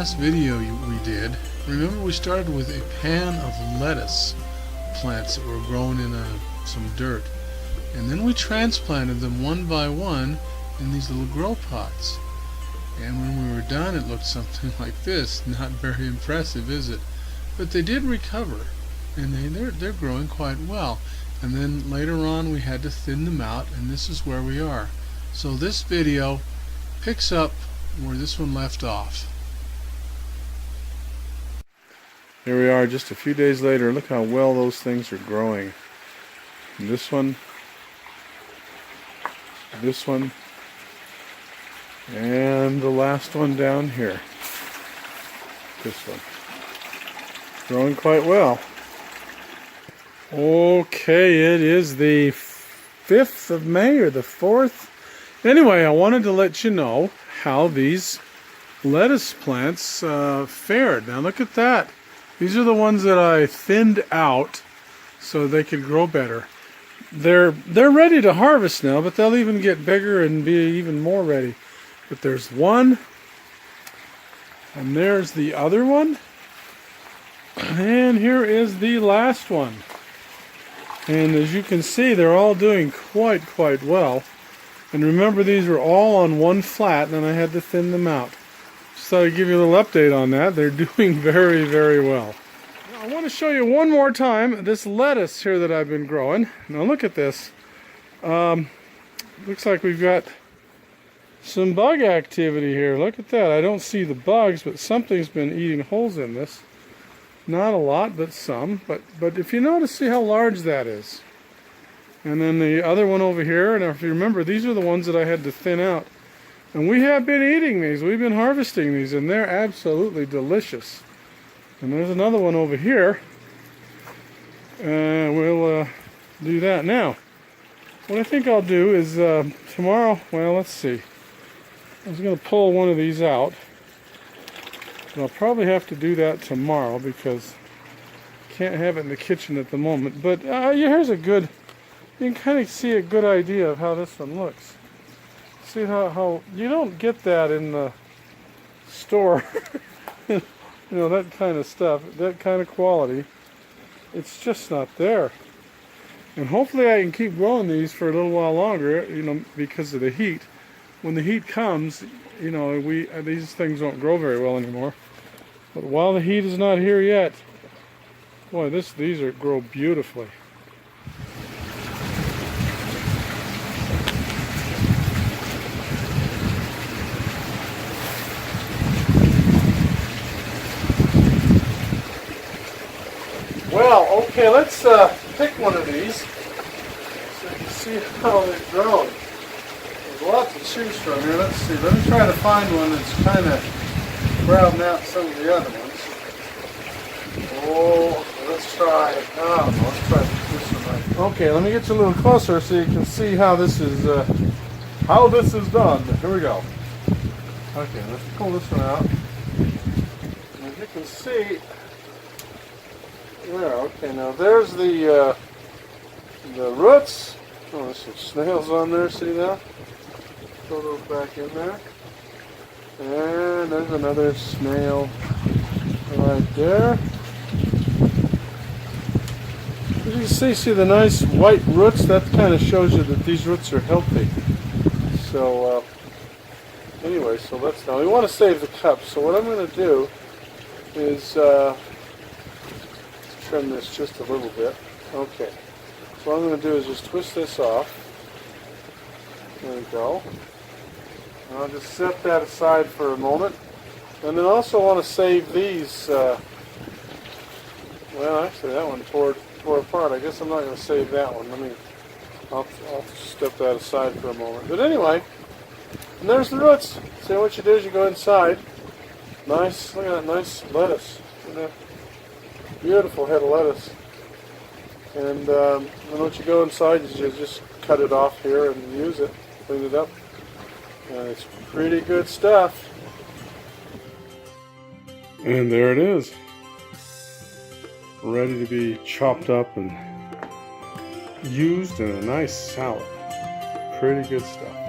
last video we did, remember we started with a pan of lettuce plants that were grown in some dirt, and then we transplanted them one by one in these little grow pots. And when we were done, it looked something like this. Not very impressive, is it? But they did recover, and they're growing quite well. And then later on we had to thin them out, and this is where we are. So this video picks up where this one left off. Here we are just a few days later. Look how well those things are growing. And this one, and the last one down here. This one. Growing quite well. Okay, it is the 5th of May or the 4th. Anyway, I wanted to let you know how these lettuce plants fared. Now look at that. These are the ones that I thinned out so they could grow better. They're ready to harvest now, but they'll even get bigger and be even more ready. But there's one, and there's the other one, and here is the last one. And as you can see, they're all doing quite well. And remember, these were all on one flat, and I had to thin them out. Just thought I'd give you a little update on that. They're doing very well. Now, I want to show you one more time this lettuce here that I've been growing. Now look at this. Looks like we've got some bug activity here. Look at that. I don't see the bugs, but something's been eating holes in this. Not a lot, but some. But if you notice, see how large that is. And then the other one over here, and if you remember, these are the ones that I had to thin out. And we have been eating these. We've been harvesting these, and they're absolutely delicious. And there's another one over here. We'll do that now. What I think I'll do is tomorrow, well, let's see. I was going to pull one of these out. But I'll probably have to do that tomorrow because I can't have it in the kitchen at the moment. But here's a good, you can kind of see a good idea of how this one looks. See how you don't get that in the store. You know, that kind of stuff, that kind of quality. It's just not there. And hopefully I can keep growing these for a little while longer, you know, because of the heat. When the heat comes, you know, these things don't grow very well anymore. But while the heat is not here yet, boy, these grow beautifully. Well, okay, let's pick one of these so you can see how they've grown. There's lots to choose from here. Let's see. Let me try to find one that's kind of crowding out some of the other ones. Oh, let's try it. Let's try this one right. Okay, let me get you a little closer so you can see how this is done. Here we go. Okay, let's pull this one out. As you can see, there. Okay, now there's the roots. Oh, there's some snails on there. See that? Throw those back in there. And there's another snail right there. As you can see the nice white roots? That kind of shows you that these roots are healthy. So, anyway, so let's now. We want to save the cups. So what I'm going to do is trim this just a little bit. Okay. So what I'm going to do is just twist this off. There we go. And I'll just set that aside for a moment. And then I also want to save these. Well, actually, that one tore apart. I guess I'm not going to save that one. I'll step that aside for a moment. But anyway, and there's the roots. See what you do is you go inside. Nice. Look at that nice lettuce. Look at that beautiful head of lettuce. And then once you go inside, you just cut it off here and use it, clean it up. And it's pretty good stuff. And there it is. Ready to be chopped up and used in a nice salad. Pretty good stuff.